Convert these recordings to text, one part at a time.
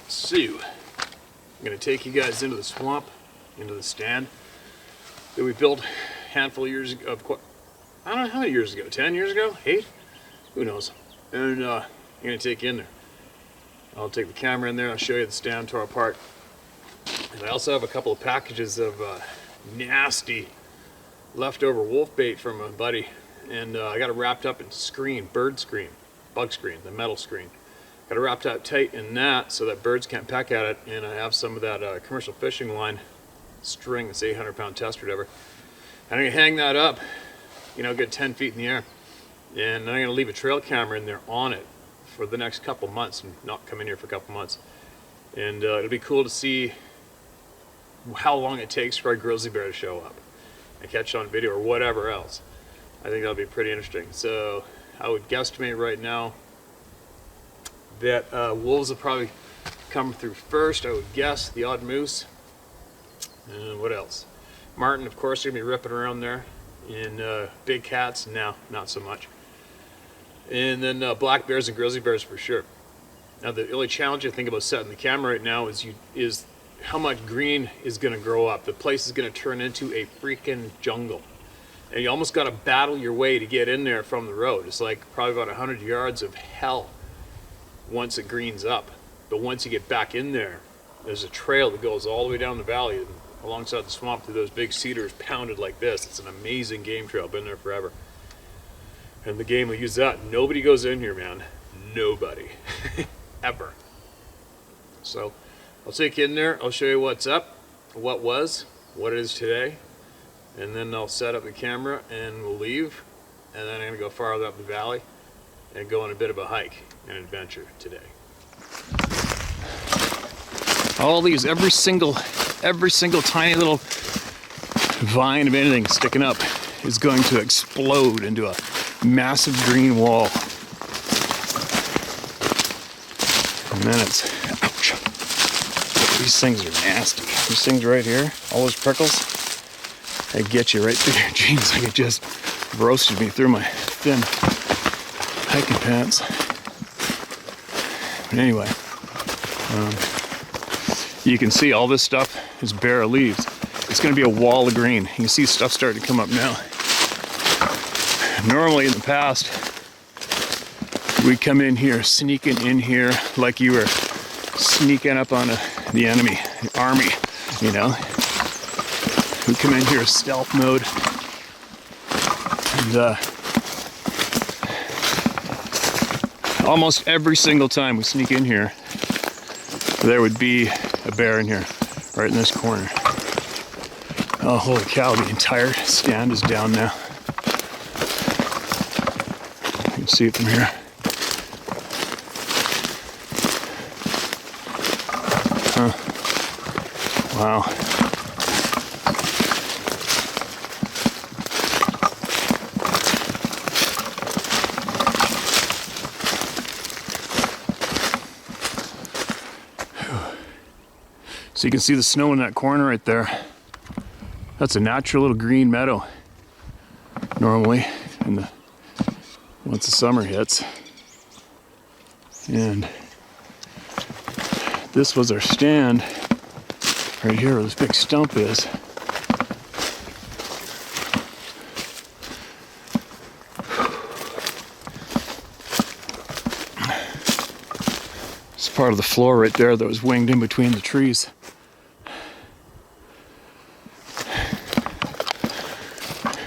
So, I'm going to take you guys into the swamp, into the stand that we built a handful of years ago. I don't know how many years ago, 10 years ago? 8? Who knows? And I'm going to take you in there. I'll take the camera in there, I'll show you the stand tore apart. And I also have a couple of packages of nasty leftover wolf bait from a buddy. And I got it wrapped up in screen, bird screen, bug screen, the metal screen. Got it wrapped up tight in that so that birds can't peck at it. And I have some of that commercial fishing line string, this 800-pound test or whatever. And I'm gonna hang that up, you know, good 10 feet in the air. And I'm gonna leave a trail camera in there on it for the next couple months and not come in here for a couple months. And it'll be cool to see how long it takes for a grizzly bear to show up and catch on video or whatever else. I think that'll be pretty interesting. So I would guesstimate right now that wolves will probably come through first. I would guess the odd moose. And what else? Marten, of course, are gonna be ripping around there. And big cats, no, not so much. And then black bears and grizzly bears for sure. Now the only challenging thing about setting the camera right now is how much green is gonna grow up. The place is gonna turn into a freaking jungle. And you almost gotta battle your way to get in there from the road. It's like probably about 100 yards of hell once it greens up. But once you get back in there, there's a trail that goes all the way down the valley and alongside the swamp through those big cedars pounded like this. It's an amazing game trail, been there forever. And the game will use that. Nobody goes in here, man. Nobody. Ever. So I'll take you in there, I'll show you what's up, what was, what it is today, and then I'll set up the camera and we'll leave. And then I'm gonna go farther up the valley and go on a bit of a hike and adventure today. All these, every single tiny little vine of anything sticking up is going to explode into a massive green wall. And then it's, ouch. These things are nasty. These things right here, all those prickles, they get you right through your jeans. Like it just roasted me through my thin hiking pants. But anyway, you can see all this stuff is bare leaves. It's going to be a wall of green. You can see stuff starting to come up now. Normally in the past, we'd come in here, sneaking in here like you were sneaking up on the enemy, the army, you know. We'd come in here stealth mode. And almost every single time we sneak in here, there would be a bear in here, right in this corner. Oh, holy cow, the entire stand is down now. You can see it from here. Huh. Wow. So you can see the snow in that corner right there. That's a natural little green meadow. Normally, once the summer hits. And this was our stand right here where this big stump is. It's part of the floor right there that was winged in between the trees.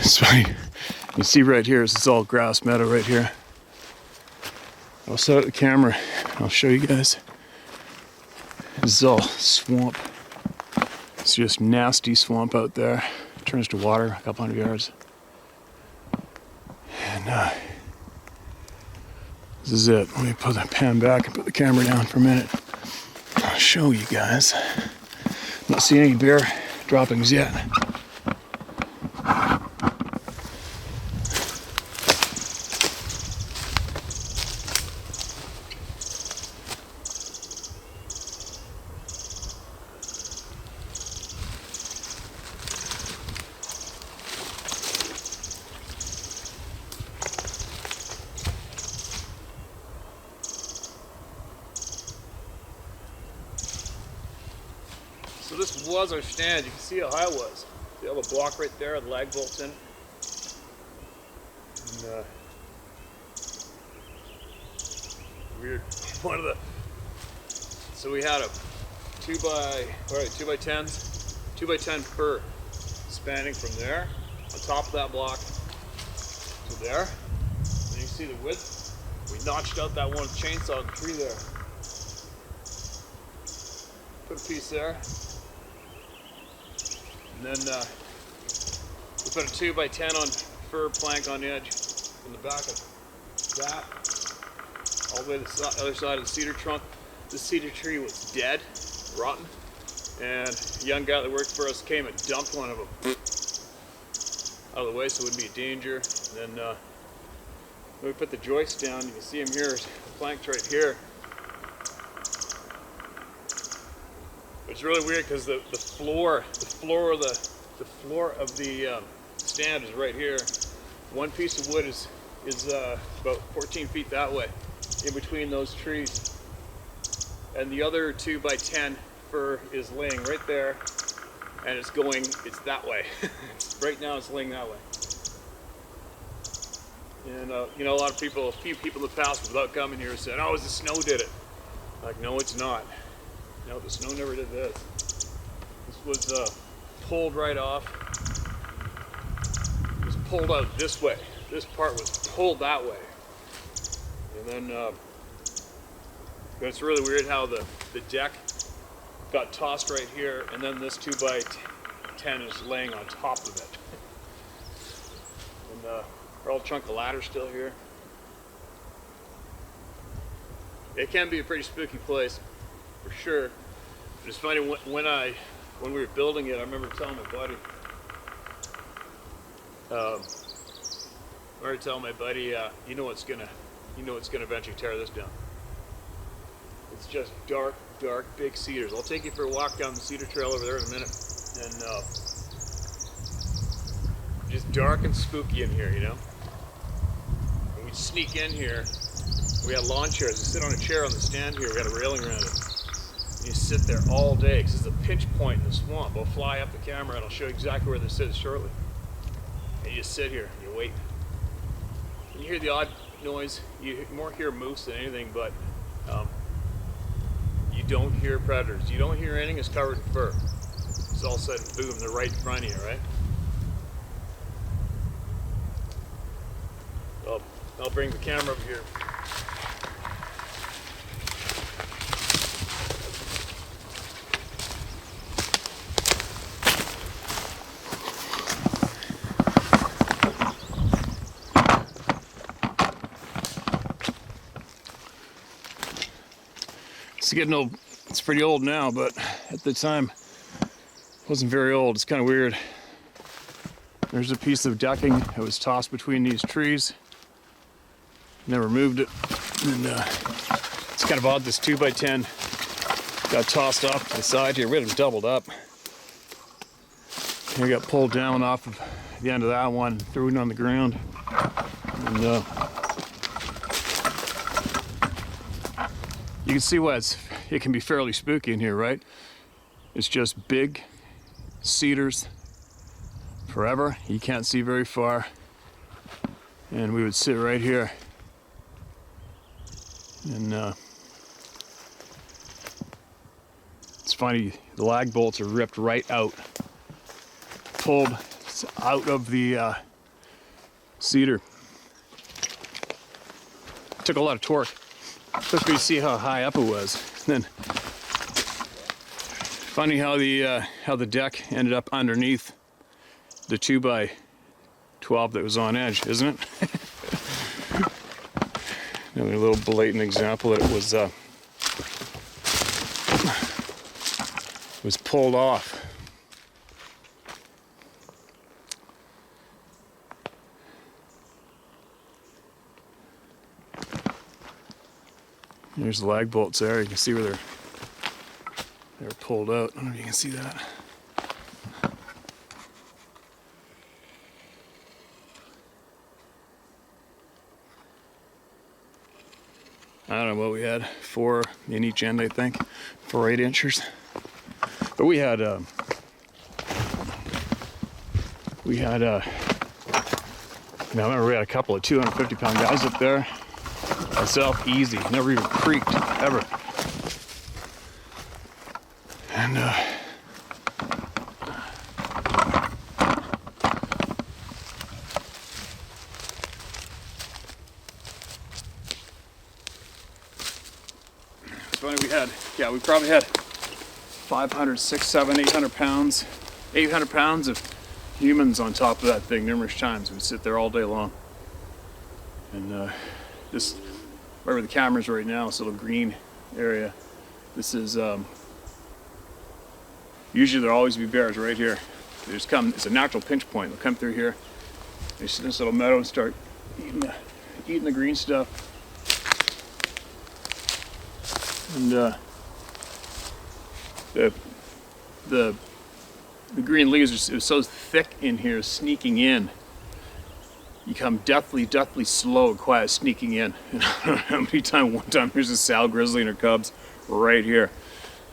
So you see right here, this is all grass meadow right here. I'll set up the camera and I'll show you guys. This is all swamp. It's just nasty swamp out there. It turns to water a couple hundred yards. And this is it. Let me put the pan back and put the camera down for a minute. I'll show you guys. Not seeing any bear droppings yet. So this was our stand. You can see how high it was. See all the block right there, the lag bolts in it. And, weird. One of the. So we had a 2x10 fir spanning from there on top of that block to there. And you see the width. We notched out that one chainsaw in the tree there. Put a piece there. And then we put a 2x10 on fir plank on the edge in the back of that. All the way to the other side of the cedar trunk. The cedar tree was dead, rotten. And a young guy that worked for us came and dumped one of them out of the way so it wouldn't be a danger. And then we put the joist down. You can see him here, the plank's right here. It's really weird because the floor of the stand is right here. One piece of wood is about 14 feet that way, in between those trees, and the other 2x10 fir is laying right there, and it's that way. Right now it's laying that way. And you know, a few people in the past without coming here said, "Oh, the snow did it." Like, no, it's not. No, the snow never did this. This was pulled right off. It was pulled out this way. This part was pulled that way. And then it's really weird how the deck got tossed right here, and then this 2x10 is laying on top of it. And our old chunk of ladder still here. It can be a pretty spooky place, for sure. But it's funny, when we were building it, I remember telling my buddy, you know what's gonna eventually tear this down. It's just dark, big cedars. I'll take you for a walk down the cedar trail over there in a minute. And just dark and spooky in here, you know. And we'd sneak in here. We had lawn chairs. We sit on a chair on the stand here. We got a railing around it. And you sit there all day because it's a pinch point in the swamp. I'll fly up the camera and I'll show you exactly where this is shortly. And you just sit here and you wait. And you hear the odd noise. You more hear moose than anything, but you don't hear predators. You don't hear anything that's covered in fur. It's all of a sudden, boom, they're right in front of you, right? I'll bring the camera over here. It's getting old. It's pretty old now, but at the time it wasn't very old. It's kind of weird. There's a piece of decking that was tossed between these trees. Never moved it. And it's kind of odd, this 2x10 got tossed off to the side here. We had them doubled up. Here, got pulled down off of the end of that one, threw it on the ground. And you can see why it can be fairly spooky in here, right? It's just big cedars forever. You can't see very far. And we would sit right here. And it's funny, the lag bolts are ripped right out, pulled out of the cedar. Took a lot of torque, especially to see how high up it was. And then, funny how the deck ended up underneath the 2x12 that was on edge, isn't it? Another little blatant example that it was pulled off. There's the lag bolts there. You can see where they're pulled out. I don't know if you can see that. I don't know what we had, 4 in each end, I think, 4 8-inchers. But we had you know, I remember we had a couple of 250-pound guys up there. Myself, easy, never even creaked, ever. And it's funny, we probably had 500, 600, 700, 800 pounds, 800 pounds of humans on top of that thing numerous times. We'd sit there all day long. And just right where the camera's right now, this little green area, this is, usually there'll always be bears right here. They just come, it's a natural pinch point. They'll come through here, they sit in this little meadow and start eating the green stuff. And the green leaves are so thick in here, sneaking in. You come deathly slow and quiet sneaking in. And I don't know how many times, one time there's a sow grizzly and her cubs right here.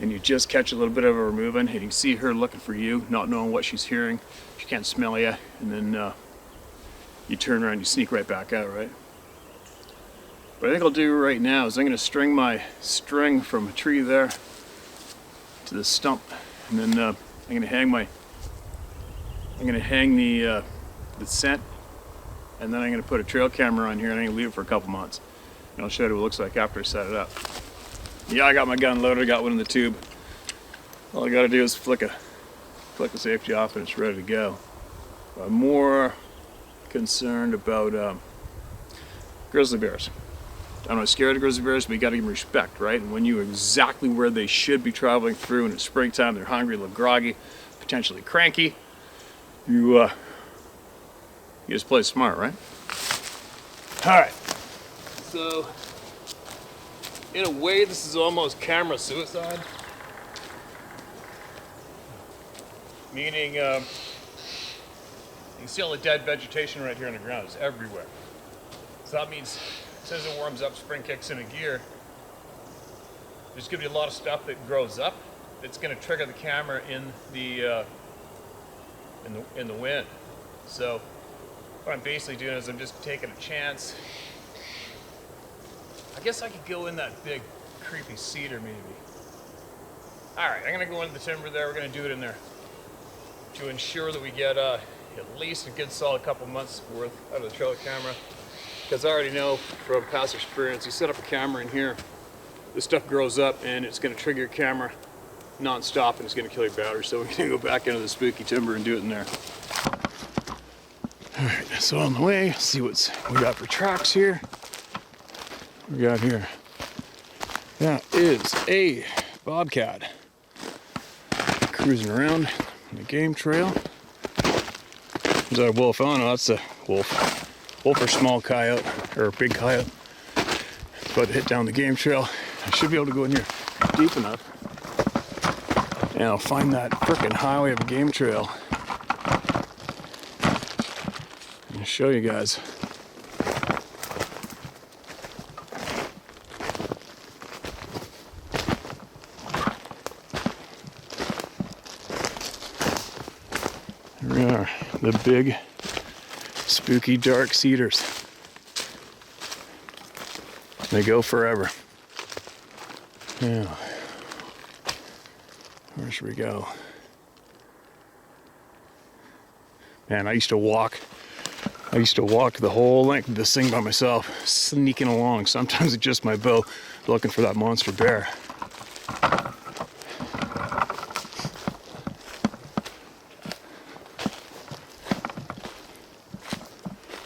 And you just catch a little bit of her moving, and you can see her looking for you, not knowing what she's hearing. She can't smell you, and then you turn around and you sneak right back out, right? What I think I'll do right now is I'm going to string my string from a tree there to the stump, and then I'm going to hang the scent, and then I'm going to put a trail camera on here, and I'm going to leave it for a couple months. And I'll show you what it looks like after I set it up. Yeah, I got my gun loaded, I got one in the tube. All I got to do is flick the safety off and it's ready to go. But I'm more concerned about grizzly bears. I'm not scared of grizzly bears, but you got to give them respect, right? And when you're exactly where they should be traveling through, and it's springtime, they're hungry, a little groggy, potentially cranky, you just play smart, right? All right. So, in a way, this is almost camera suicide. Meaning, you can see all the dead vegetation right here on the ground. It's everywhere. So that means, as soon as it warms up, spring kicks into gear, there's going to be a lot of stuff that grows up. It's going to trigger the camera in the wind. So what I'm basically doing is I'm just taking a chance. I guess I could go in that big creepy cedar maybe. Alright, I'm going to go into the timber there. We're going to do it in there to ensure that we get at least a good solid couple months worth out of the trail camera. Because I already know from past experience, you set up a camera in here, this stuff grows up and it's going to trigger your camera non-stop and it's going to kill your battery. So we're going to go back into the spooky timber and do it in there. Alright, so on the way, see what we got for tracks here. What we got here? That is a bobcat cruising around on the game trail. Is that a wolf? Oh no, that's a wolf. Wolf or small coyote, or big coyote. It's about to hit down the game trail. I should be able to go in here deep enough, and I'll find that frickin' highway of a game trail and show you guys. Here we are, the big, spooky, dark cedars. They go forever. Now, where should we go? Man, I used to walk the whole length of this thing by myself, sneaking along, sometimes with just my bow, looking for that monster bear.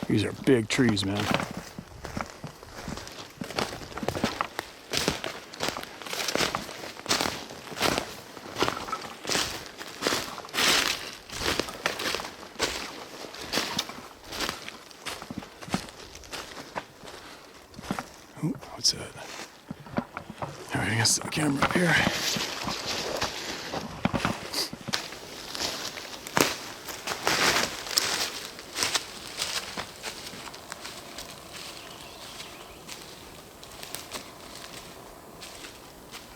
These are big trees, man. Ooh, what's that? All right, I guess the camera up here.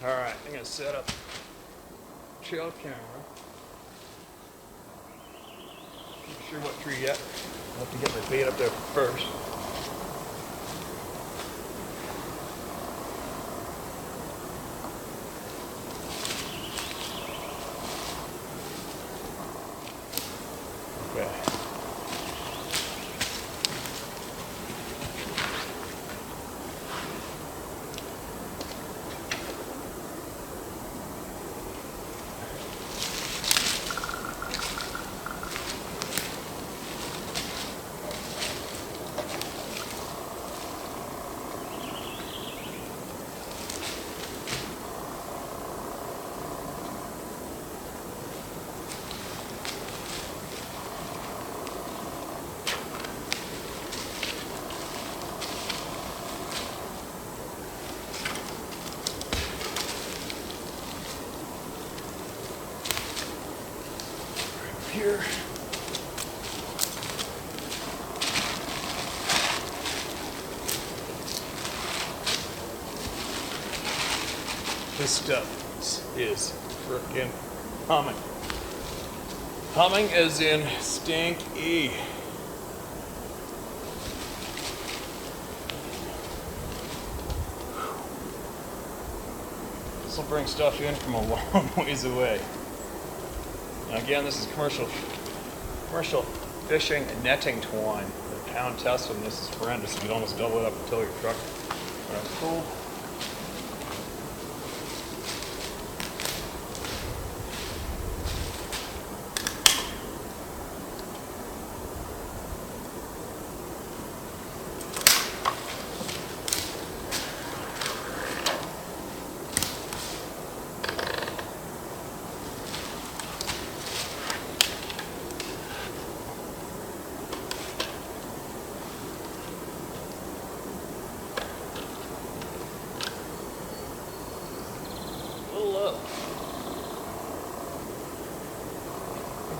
All right, I'm gonna set up trail camera. Not sure what tree yet. I'll have to get my bait up there first. Okay. Here. This stuff is frickin' humming. Humming as in stinky. This will bring stuff in from a long ways away. Now again, this is commercial fishing and netting twine. The pound test on this is horrendous. You can almost double it up and tow your truck. That's cool.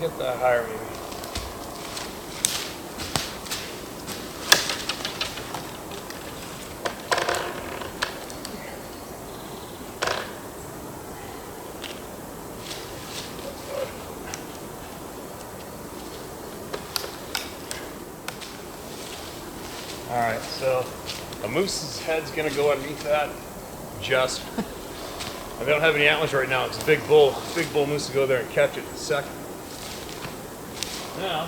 Get that higher maybe. Alright, so a moose's head's gonna go underneath that. Just I don't have any antlers right now, it's a big bull moose to go there and catch it in a second. Now,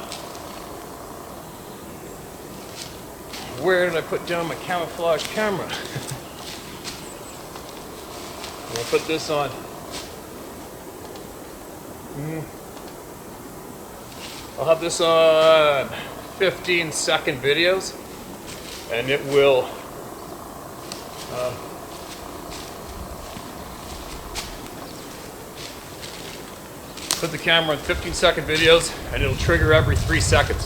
where did I put down my camouflage camera? I'm gonna put this on. I'll have this on 15-second videos, and it will put the camera on 15-second videos, and it'll trigger every 3 seconds.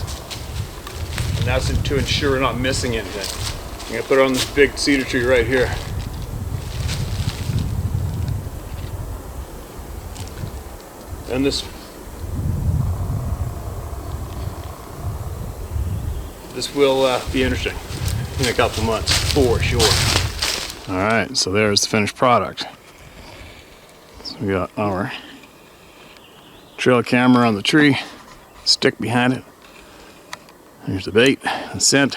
And that's to ensure we're not missing anything. I'm gonna put it on this big cedar tree right here. And this will be interesting in a couple months, for sure. All right, so there's the finished product. So we got our trail camera on the tree, stick behind it. Here's the bait, the scent.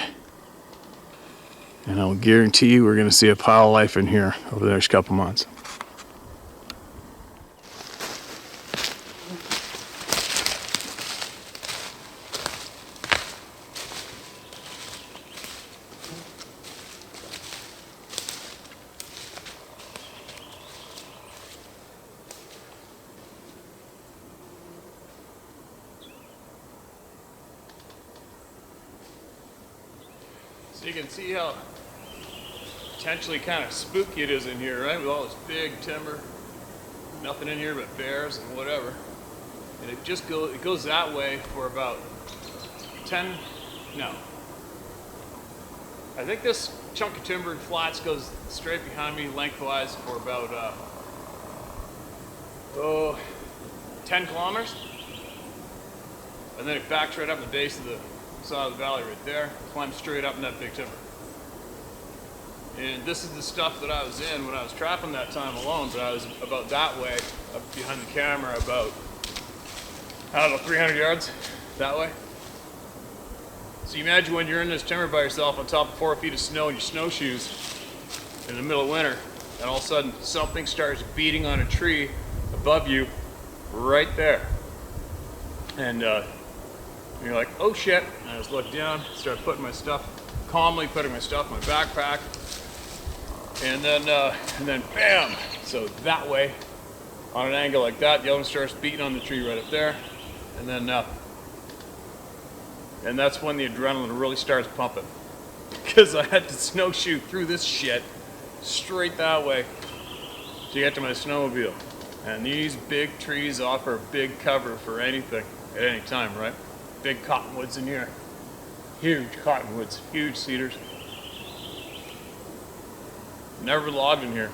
And I'll guarantee you we're gonna see a pile of life in here over the next couple months. So you can see how potentially kind of spooky it is in here, right? With all this big timber, nothing in here but bears and whatever. And it just goes that way for about 10, no. I think this chunk of timber and flats goes straight behind me lengthwise for about 10 kilometers. And then it backs right up the base of the side of the valley right there, climbs straight up in that big timber. And this is the stuff that I was in when I was trapping that time alone, but I was about that way, up behind the camera, about, I don't know, 300 yards that way. So you imagine when you're in this timber by yourself on top of 4 feet of snow in your snowshoes in the middle of winter, and all of a sudden something starts beating on a tree above you right there. And you're like, oh shit. And I just looked down, started putting my stuff, calmly putting my stuff in my backpack. And then bam! So that way, on an angle like that, the other one starts beating on the tree right up there. And that's when the adrenaline really starts pumping. Because I had to snowshoe through this shit straight that way to get to my snowmobile. And these big trees offer big cover for anything at any time, right? Big cottonwoods in here. Huge cottonwoods, huge cedars. Never logged in here.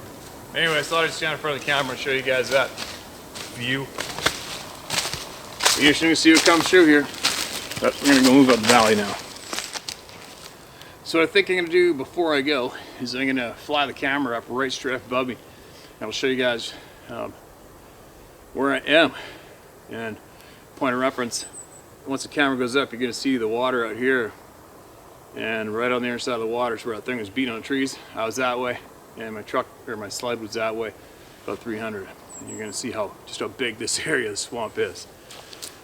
Anyway, I thought I'd stand in front of the camera and show you guys that view. You're gonna see what comes through here. But we're gonna go move up the valley now. So what I think I'm gonna do before I go is I'm gonna fly the camera up right straight up above me. And I'll show you guys where I am. And point of reference, once the camera goes up, you're gonna see the water out here. And right on the other side of the water is where that thing was beating on the trees. I was that way, and my truck, or my sled was that way, about 300. And you're gonna see just how big this area of the swamp is.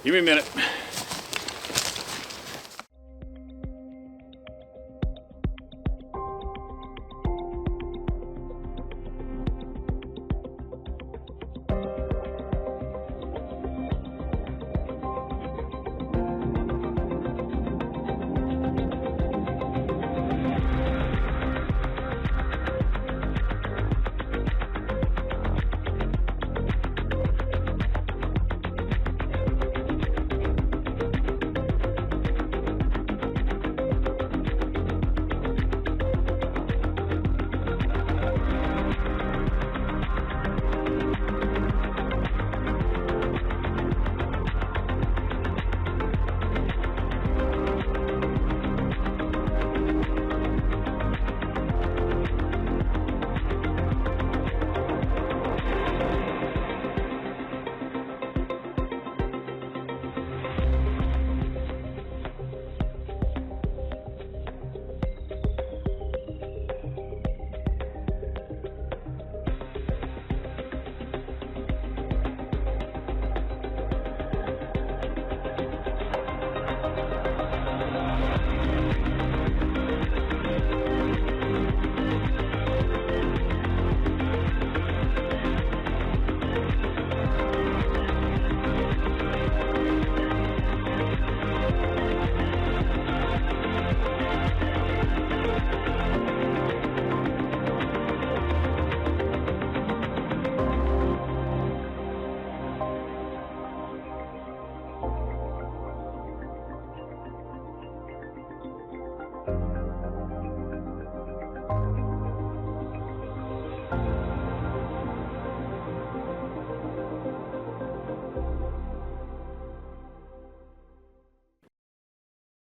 Give me a minute.